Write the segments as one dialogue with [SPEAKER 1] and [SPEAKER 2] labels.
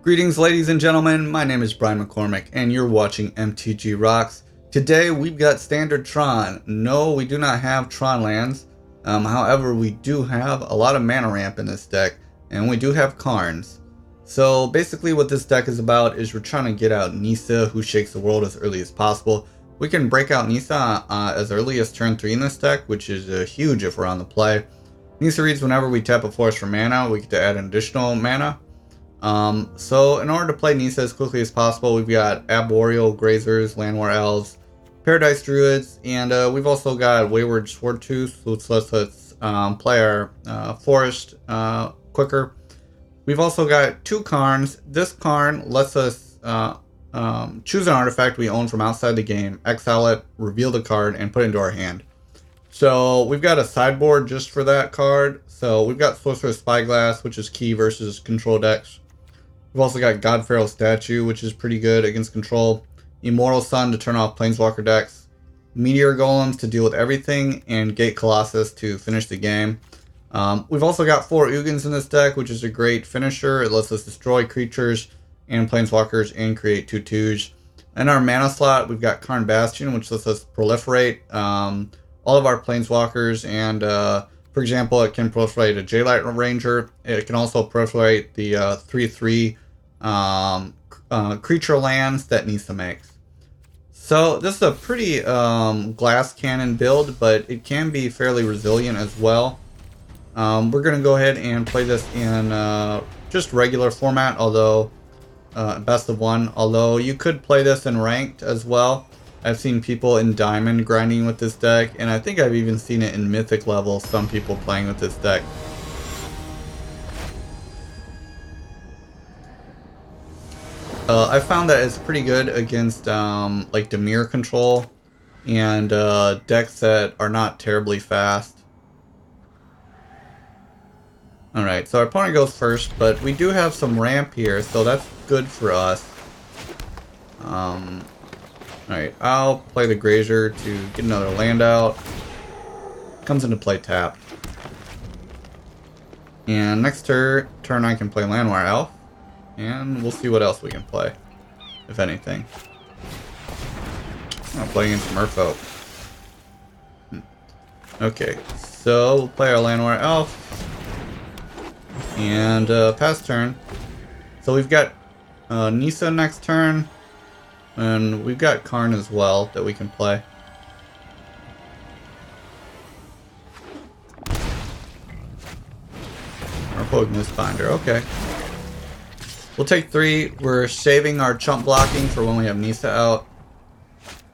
[SPEAKER 1] Greetings, ladies and gentlemen. My name is Brian McCormick, and you're watching MTG Rocks. Today, we've got standard Tron. No, we do not have Tron lands. However, we do have a lot of mana ramp in this deck, and we do have Karns. So basically what this deck is about is we're trying to get out Nissa, who shakes the world, as early as possible. We can break out Nissa as early as turn 3 in this deck, which is huge if we're on the play. Nissa reads whenever we tap a forest for mana, we get to add an additional mana. So in order to play Nissa as quickly as possible, we've got Arboreal Grazers, Llanowar Elves, Paradise Druids, and we've also got Wayward Swordtooth, which lets us play our forest quicker. We've also got two Karns. This Karn lets us choose an artifact we own from outside the game, exile it, reveal the card, and put it into our hand. So we've got a sideboard just for that card. So we've got Sorcerous Spyglass, which is key versus control decks. We've also got God-Pharaoh statue, which is pretty good against control. Immortal Sun to turn off Planeswalker decks. Meteor Golems to deal with everything. And Gate Colossus to finish the game. We've also got 4 Ugins in this deck, which is a great finisher. It lets us destroy creatures and Planeswalkers and create 2/2s. In our mana slot, we've got Karn Bastion, which lets us proliferate all of our Planeswalkers. And for example, it can proliferate a Jadelight Ranger. It can also proliferate the 3/3 creature lands that Nissa makes. So this is a pretty glass cannon build, but it can be fairly resilient as well. We're going to go ahead and play this in just regular format, although best of one. Although you could play this in ranked as well. I've seen people in Diamond grinding with this deck, and I think I've even seen it in Mythic level, some people playing with this deck. I found that it's pretty good against like Dimir control and decks that are not terribly fast. Alright, so our opponent goes first, but we do have some ramp here, so that's good for us. Alright, I'll play the Grazer to get another land out. Comes into play tapped. And next turn I can play Llanowar Elf. And we'll see what else we can play, if anything. I'll play against Merfolk. Okay, so we'll play our Llanowar Elf. And pass turn. So we've got Nissa next turn. And we've got Karn as well that we can play. Merfolk Mistbinder, okay. We'll take 3. We're saving our chump blocking for when we have Nissa out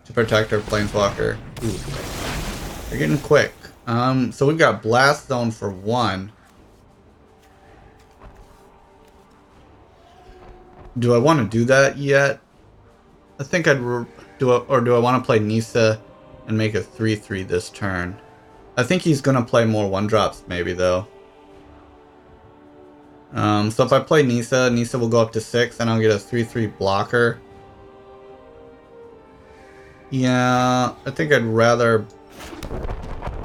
[SPEAKER 1] to protect our Planeswalker. Ooh. They're getting quick. So we've got Blast Zone for 1. Do I want to do that yet? I think I'd do I want to play Nissa and make a 3/3 this turn? I think he's gonna play more 1-drops maybe though. So if I play Nissa, Nissa will go up to 6 and I'll get a 3/3 blocker. Yeah, I think I'd rather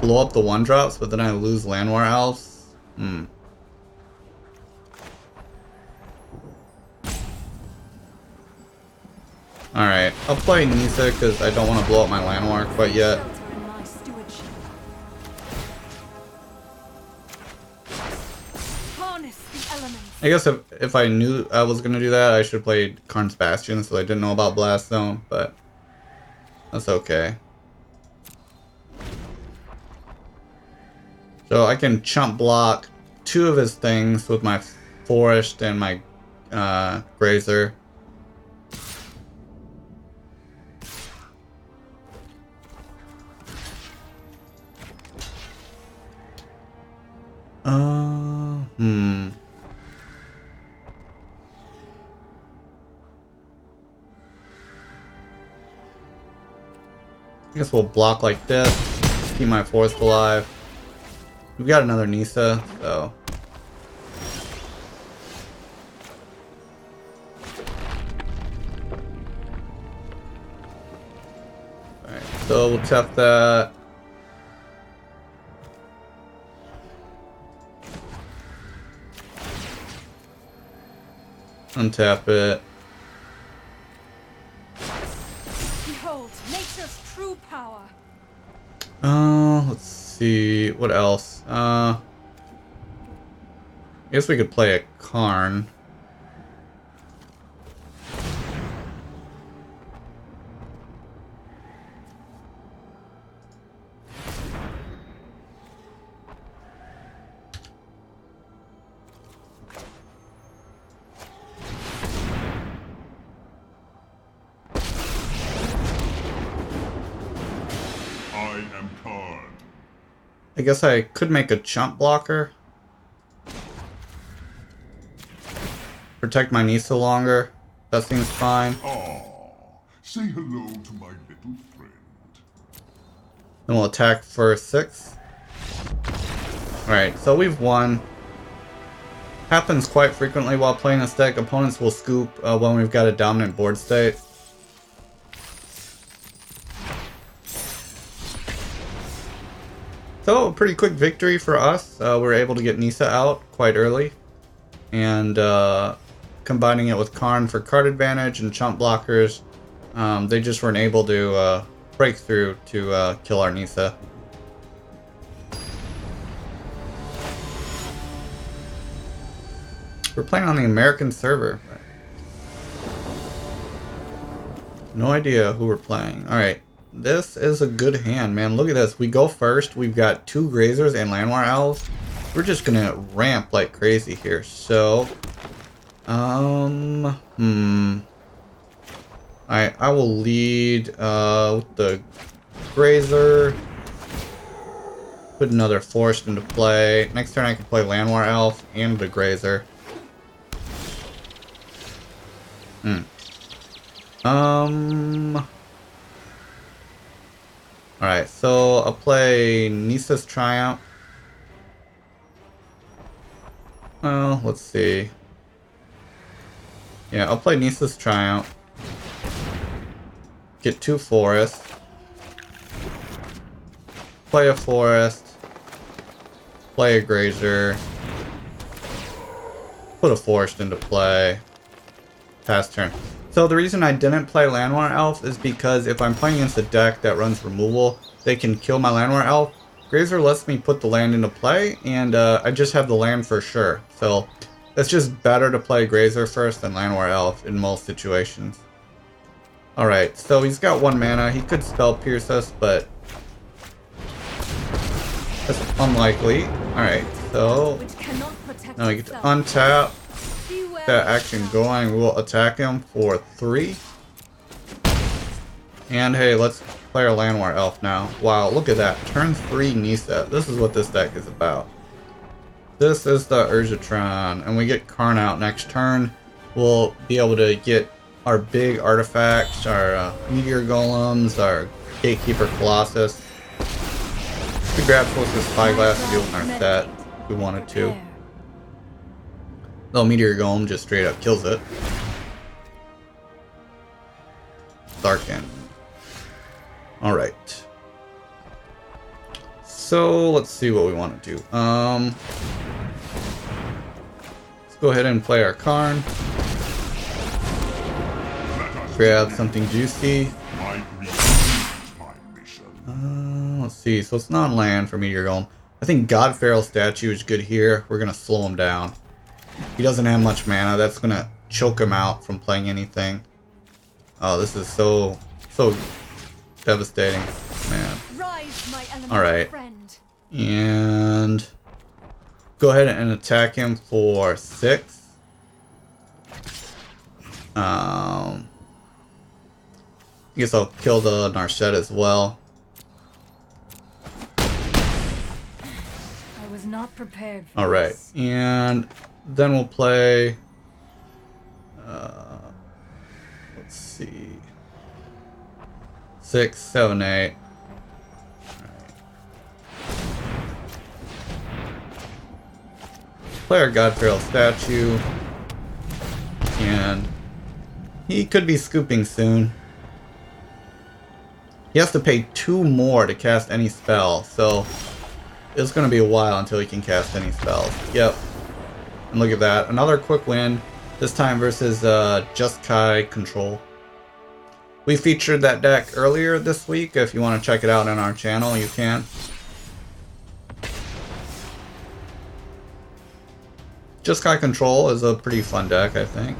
[SPEAKER 1] blow up the 1-drops, but then I lose Llanowar Elves. Alright, I'll play Nissa because I don't want to blow up my Llanowar quite yet. I guess if I knew I was going to do that, I should have played Karn's Bastion, so I didn't know about Blast Zone, but that's okay. So I can chump block 2 of his things with my Forest and my Grazer. I guess we'll block like this, keep my forest alive. We've got another Nissa, so. Alright, so we'll tap that. Untap it.
[SPEAKER 2] Behold nature's true power.
[SPEAKER 1] Let's see. What else? I guess we could play a Karn.
[SPEAKER 3] I am Karn.
[SPEAKER 1] I guess I could make a chump blocker. Protect my Nissa longer. That seems fine.
[SPEAKER 3] Ah, say hello to my little friend.
[SPEAKER 1] Then we'll attack for 6. Alright, so we've won. Happens quite frequently while playing this deck. Opponents will scoop when we've got a dominant board state. So, a pretty quick victory for us. We were able to get Nissa out quite early. And combining it with Karn for card advantage and chump blockers, they just weren't able to break through to kill our Nissa. We're playing on the American server. No idea who we're playing. Alright, this is a good hand, man. Look at this. We go first. We've got 2 Grazers and Llanowar Elves. We're just gonna ramp like crazy here. So, I will lead with the Grazer. Put another Forest into play. Next turn I can play Llanowar Elf and the Grazer. Alright, so I'll play Nissa's Triumph. Well, let's see. Yeah, I'll play Nissa's Triumph. Get 2 forests. Play a forest. Play a Grazer. Put a forest into play. Pass turn. So the reason I didn't play Llanowar Elf is because if I'm playing against a deck that runs removal, they can kill my Llanowar Elf. Grazer lets me put the land into play, and I just have the land for sure. So it's just better to play Grazer first than Llanowar Elf in most situations. Alright, so he's got 1 mana. He could spell pierce us, but that's unlikely. Alright, so now we get to untap. That action going, we'll attack him for 3. And hey, let's play our Llanowar Elf now. Wow, look at that. Turn 3 Nissa. This is what this deck is about. This is the Urza Tron, and we get Karn out next turn. We'll be able to get our big artifacts, our Meteor Golems, our Gatekeeper Colossus. We grab Sorcerous Spyglass to deal with our set if we wanted to. Though Meteor Golem just straight up kills it. Darken. Alright. So let's see what we want to do. Let's go ahead and play our Karn. Grab something juicy. Let's see. So it's not land for Meteor Golem. I think God-Pharaoh statue is good here. We're gonna slow him down. He doesn't have much mana. That's gonna choke him out from playing anything. Oh, this is so devastating, man. Alright. And go ahead and attack him for 6. I guess I'll kill the Narset as well.
[SPEAKER 2] I was not prepared for
[SPEAKER 1] Alright,
[SPEAKER 2] this.
[SPEAKER 1] and then we'll play let's see, 6, 7, 8. Play our God-Pharaoh statue, and he could be scooping soon. He has to pay 2 more to cast any spell, so it's going to be a while until he can cast any spells. Yep. And look at that. Another quick win. This time versus Jeskai Control. We featured that deck earlier this week. If you want to check it out on our channel, you can. Jeskai Control is a pretty fun deck, I think.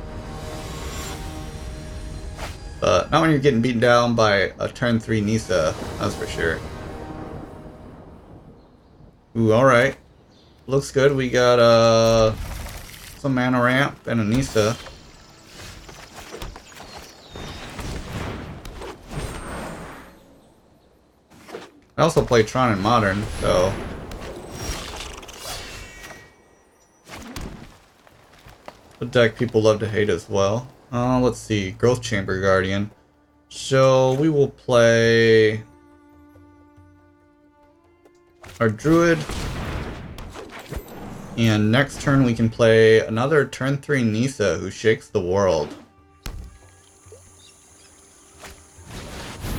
[SPEAKER 1] But not when you're getting beaten down by a turn 3 Nissa, that's for sure. Ooh, alright. Looks good. We got some mana ramp and a Nissa. I also play Tron in Modern, so... a deck people love to hate as well. Let's see. Growth Chamber Guardian. So we will play... our Druid. And next turn we can play another turn 3 Nissa who shakes the world.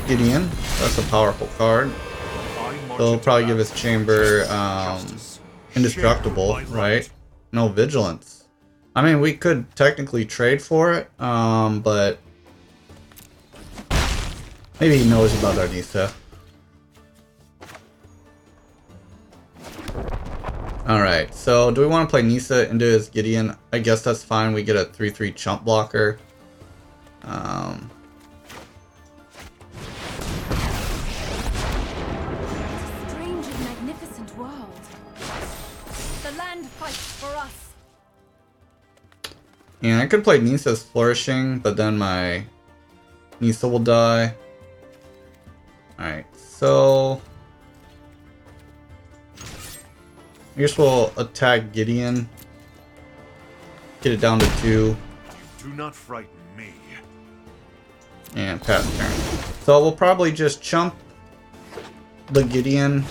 [SPEAKER 1] Gideon. That's a powerful card. They'll probably give his chamber indestructible, right? No vigilance. I mean, we could technically trade for it, but maybe he knows about our Nissa. Alright, so do we want to play Nissa into his Gideon? I guess that's fine. We get a 3/3 chump blocker.
[SPEAKER 2] Strange and magnificent world. The land fights for us.
[SPEAKER 1] And I could play Nissa's Flourishing, but then my Nissa will die. Alright, so... I guess we'll attack Gideon. Get it down to 2.
[SPEAKER 4] Do not frighten me.
[SPEAKER 1] And pass turn. So we'll probably just chump the Gideon.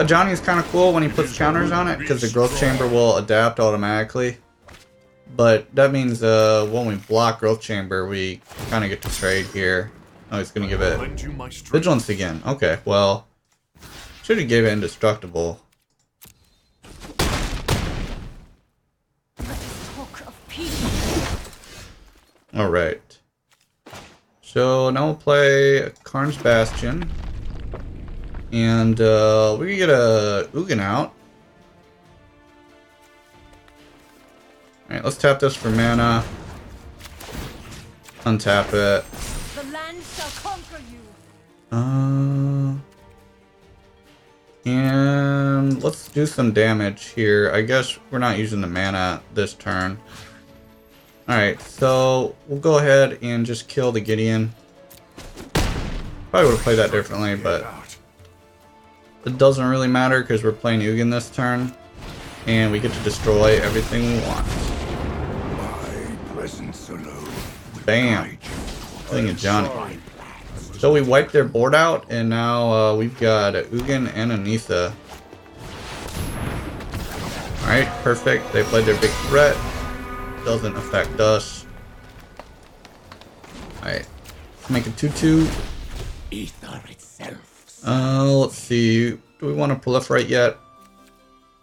[SPEAKER 1] Johnny's kind of cool when he puts counters on it, because the Growth Chamber will adapt automatically. But that means when we block Growth Chamber, we kind of get to trade here. Oh, he's going to give it Vigilance again. Okay, well, should have gave it Indestructible. Alright. So now we'll play Karn's Bastion. And we can get a Ugin out. Alright, let's tap this for mana. Untap it.
[SPEAKER 2] The land shall conquer you.
[SPEAKER 1] And let's do some damage here. I guess we're not using the mana this turn. Alright, so we'll go ahead and just kill the Gideon. Probably would have played that differently, but it doesn't really matter because we're playing Ugin this turn. And we get to destroy everything we want. Bam! Killing a Johnny. So we wiped their board out, and now we've got a Ugin and a Nissa. Alright, perfect. They played their big threat. Doesn't affect us. Alright. Let's make a 2/2.
[SPEAKER 5] Ether itself.
[SPEAKER 1] Let's see. Do we want to proliferate yet?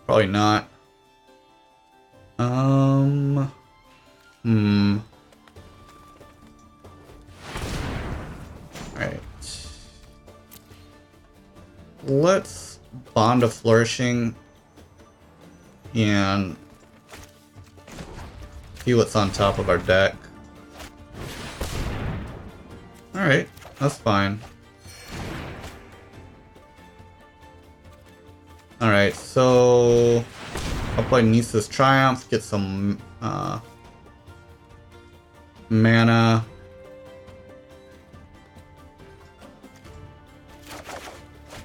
[SPEAKER 1] Probably not. Alright. Let's Bond of Flourishing and see what's on top of our deck. Alright, that's fine. Alright, so I'll play Nissa's Triumph, get some mana.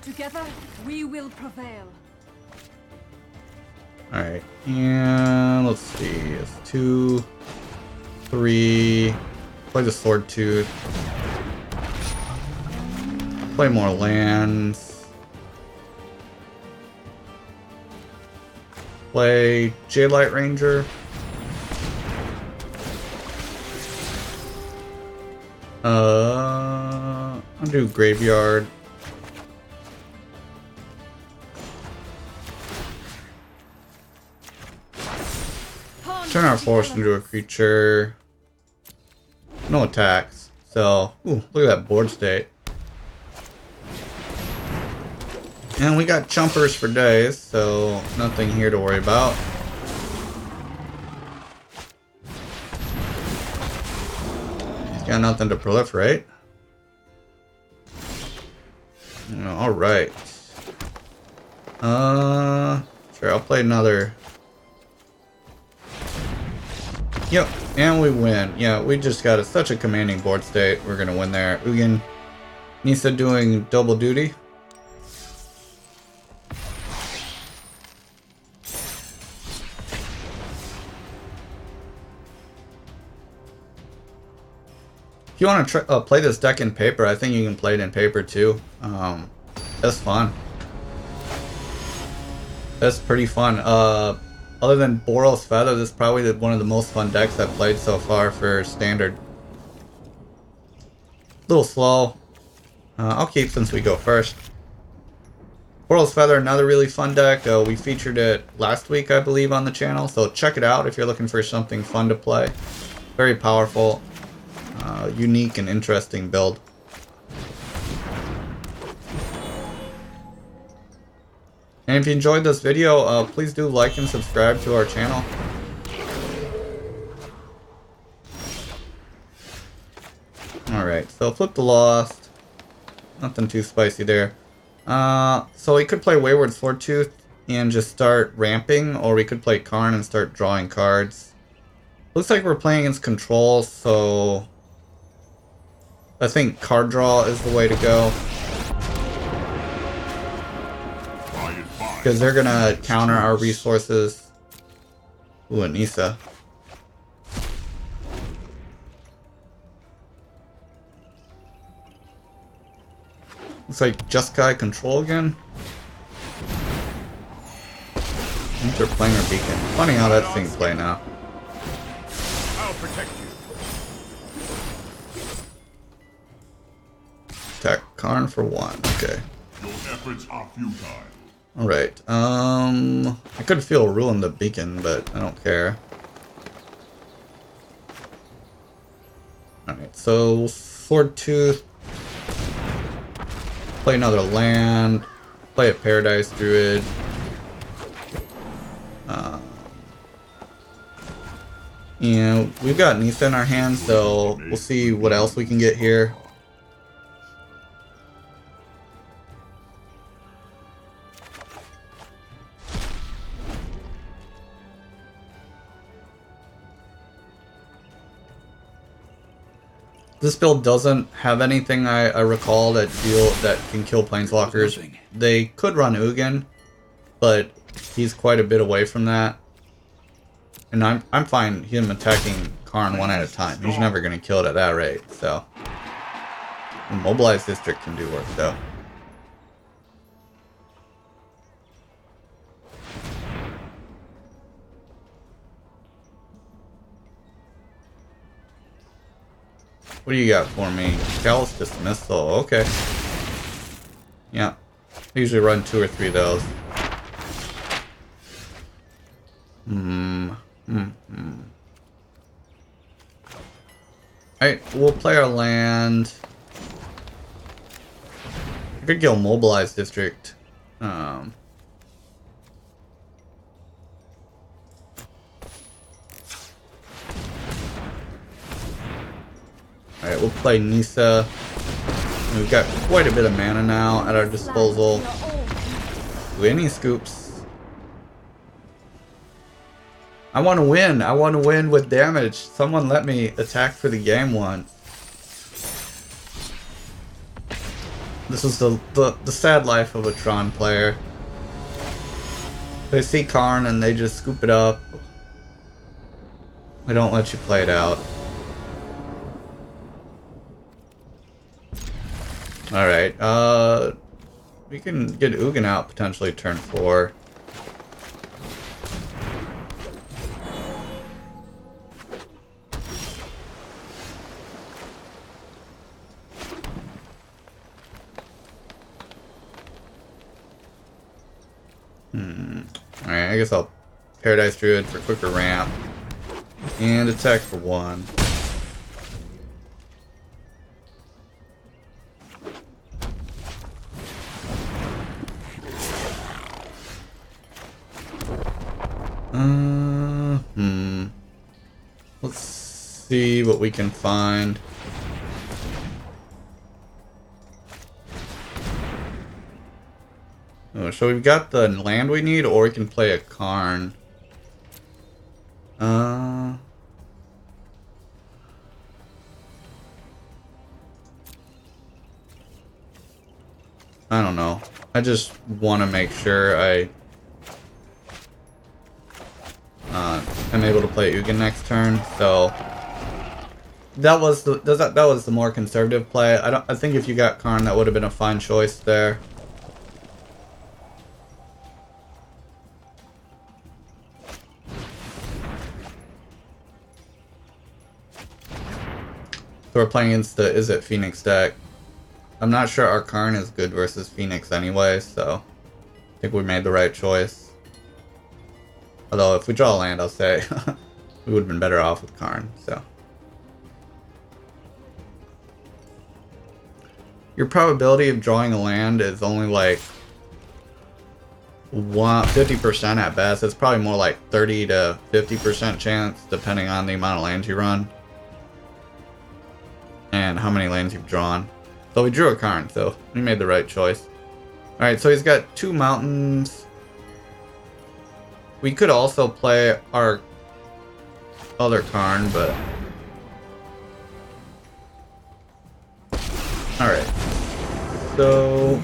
[SPEAKER 2] Together, we will prevail.
[SPEAKER 1] Alright, and let's see, it's 2, 3, play the Swordtooth, play more lands, play Jadelight Ranger, I'll do Graveyard. turn our force into a creature. No attacks. So, ooh, look at that board state. And we got chumpers for days, so nothing here to worry about. He's got nothing to proliferate. Alright. Sure, I'll play another. Yep, and we win. Yeah, we just got such a commanding board state. We're gonna win there. Ugin, Nissa doing double duty. If you want to play this deck in paper, I think you can play it in paper too. That's fun. That's pretty fun. Other than Boral's Feather, this is probably one of the most fun decks I've played so far for Standard. A little slow. I'll keep since we go first. Boral's Feather, another really fun deck. We featured it last week, I believe, on the channel. So check it out if you're looking for something fun to play. Very powerful. Unique and interesting build. And if you enjoyed this video, please do like and subscribe to our channel. Alright, so flip the Lost. Nothing too spicy there. So we could play Wayward Swordtooth and just start ramping, or we could play Karn and start drawing cards. Looks like we're playing against control, so I think card draw is the way to go. Because they're gonna counter our resources. Ooh, a Nissa. Looks like just got control again. I think they're playing our beacon. Funny how that thing's play now.
[SPEAKER 4] I'll protect you.
[SPEAKER 1] Attack Karn for 1. Okay.
[SPEAKER 3] Your efforts are futile.
[SPEAKER 1] Alright. I could feel ruin the beacon, but I don't care. Alright, so Swordtooth. Play another land. Play a Paradise Druid. And we've got Nissa in our hands, so we'll see what else we can get here. This build doesn't have anything I recall that can kill planeswalkers. They could run Ugin, but he's quite a bit away from that. And I'm fine him attacking Karn one at a time. He's never gonna kill it at that rate, so. Immobilized District can do work though. What do you got for me? Callous Dismissal, okay. Yeah. I usually run 2 or 3 of those. Alright, we'll play our land. I could go Mobilized District. Alright, we'll play Nissa. We've got quite a bit of mana now at our disposal. Do any scoops? I want to win. I want to win with damage. Someone let me attack for the game once. This is the sad life of a Tron player. They see Karn and they just scoop it up. They don't let you play it out. Alright, we can get Ugin out potentially turn 4. Alright, I guess I'll Paradise Druid for quicker ramp. And attack for 1. Let's see what we can find. Oh, so we've got the land we need, or we can play a Karn. I don't know. I just want to make sure I am able to play Ugin next turn. So that was the more conservative play. I think if you got Karn, that would have been a fine choice there. So we're playing against the Is It Phoenix deck. I'm not sure our Karn is good versus Phoenix anyway, so I think we made the right choice. Although if we draw a land, I'll say we would have been better off with Karn. So your probability of drawing a land is only like 50% at best. It's probably more like 30 to 50% chance, depending on the amount of lands you run and how many lands you've drawn. So we drew a Karn, so we made the right choice. Alright, so he's got 2 mountains. We could also play our other Karn, but... Alright. So...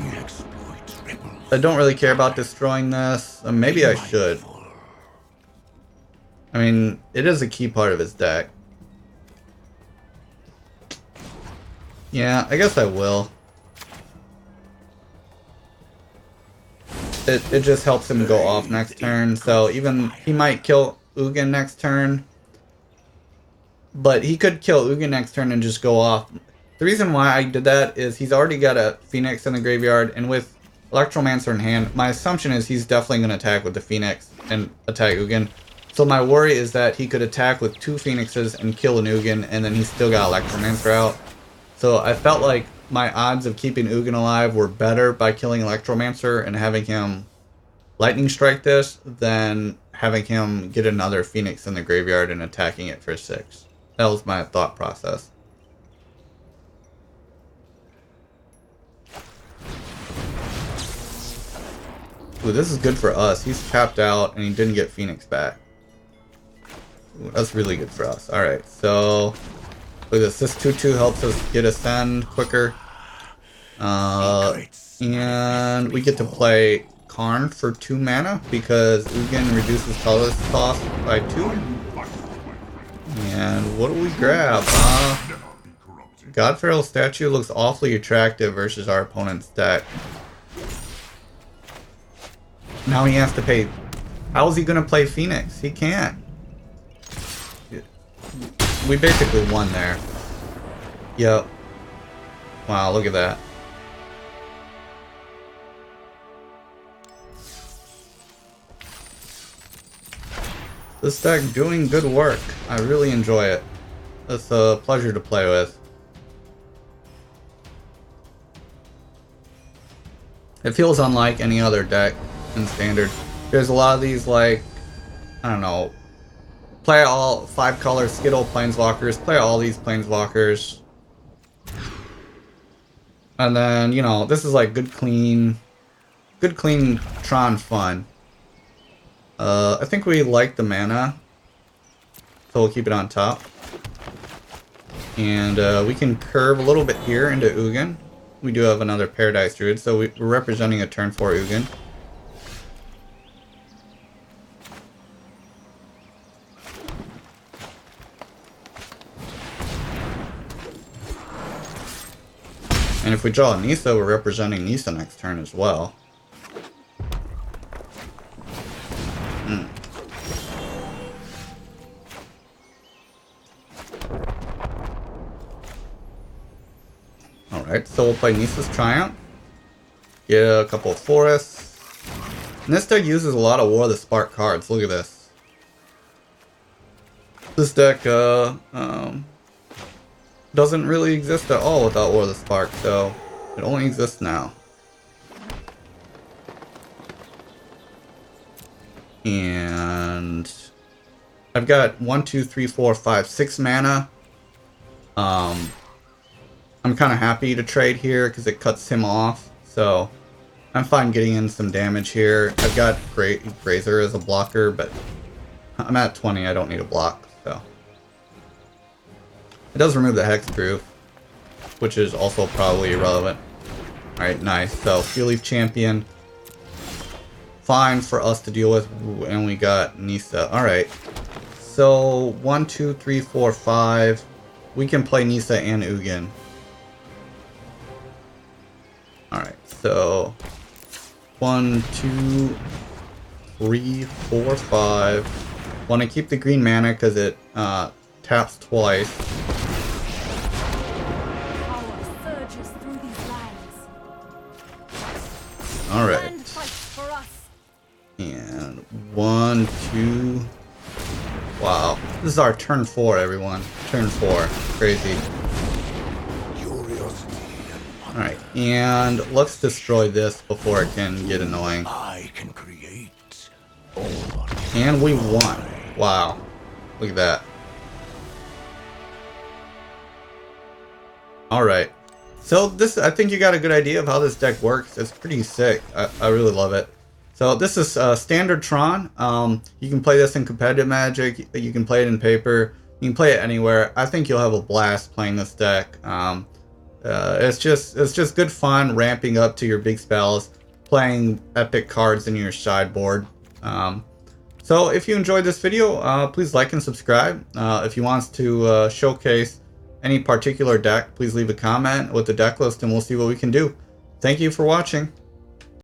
[SPEAKER 1] I don't really care about destroying this. Maybe I should. I mean, it is a key part of his deck. Yeah, I guess I will. It just helps him go off next turn, so even he might kill Ugin next turn. But he could kill Ugin next turn and just go off. The reason why I did that is he's already got a Phoenix in the graveyard, and with Electromancer in hand, my assumption is he's definitely going to attack with the Phoenix and attack Ugin. So my worry is that he could attack with 2 Phoenixes and kill an Ugin, and then he's still got Electromancer out. So I felt like my odds of keeping Ugin alive were better by killing Electromancer and having him Lightning Strike this than having him get another Phoenix in the graveyard and attacking it for 6. That was my thought process. Ooh, this is good for us. He's tapped out and he didn't get Phoenix back. Ooh, that's really good for us. Alright, so... Look at this. This 2/2 helps us get Ascend quicker. And we get to play Karn for 2 mana because Ugin reduces colorless cost by 2. And what do we grab? God-Pharaoh statue looks awfully attractive versus our opponent's deck. Now he has to pay. How is he going to play Phoenix? He can't. We basically won there. Yep. Wow, look at that. This deck doing good work. I really enjoy it. It's a pleasure to play with. It feels unlike any other deck in Standard. There's a lot of these, like, I don't know, play all 5-color Skittle Planeswalkers, play all these Planeswalkers. And then, you know, this is like good clean Tron fun. I think we like the mana, so we'll keep it on top. And we can curve a little bit here into Ugin. We do have another Paradise Druid, so we're representing a turn 4 Ugin. And if we draw a Nissa, we're representing Nissa next turn as well. Alright, so we'll play Nissa's Triumph. Get a couple of forests. And this deck uses a lot of War of the Spark cards. Look at this. This deck doesn't really exist at all without War of the Spark, so it only exists now. And I've got 1, 2, 3, 4, 5, 6 mana. I'm kind of happy to trade here because it cuts him off, so I'm fine getting in some damage here. I've got Grazer as a blocker, but I'm at 20, I don't need a block, so. It does remove the Hexproof, which is also probably irrelevant. Alright, nice. So, Fuel Leaf Champion. Fine for us to deal with. Ooh, and we got Nissa. Alright. So, 1, 2, 3, 4, 5. We can play Nissa and Ugin. Alright, so 1, 2, 3, 4, 5. Want to keep the green mana because it taps twice.
[SPEAKER 2] Power surges through these lands.
[SPEAKER 1] Alright.
[SPEAKER 2] Land fights for us.
[SPEAKER 1] And 1, 2. Wow. This is our turn 4, everyone. Turn 4. Crazy. Alright, and let's destroy this before it can get annoying.
[SPEAKER 5] I can create all.
[SPEAKER 1] And we won. Wow. Look at that. Alright. So this, I think you got a good idea of how this deck works. It's pretty sick. I really love it. So this is standard Tron. You can play this in competitive Magic. You can play it in paper. You can play it anywhere. I think you'll have a blast playing this deck. It's just good fun ramping up to your big spells, playing epic cards in your sideboard. So if you enjoyed this video, please like and subscribe. If you want us to showcase any particular deck, please leave a comment with the deck list and we'll see what we can do. Thank you for watching.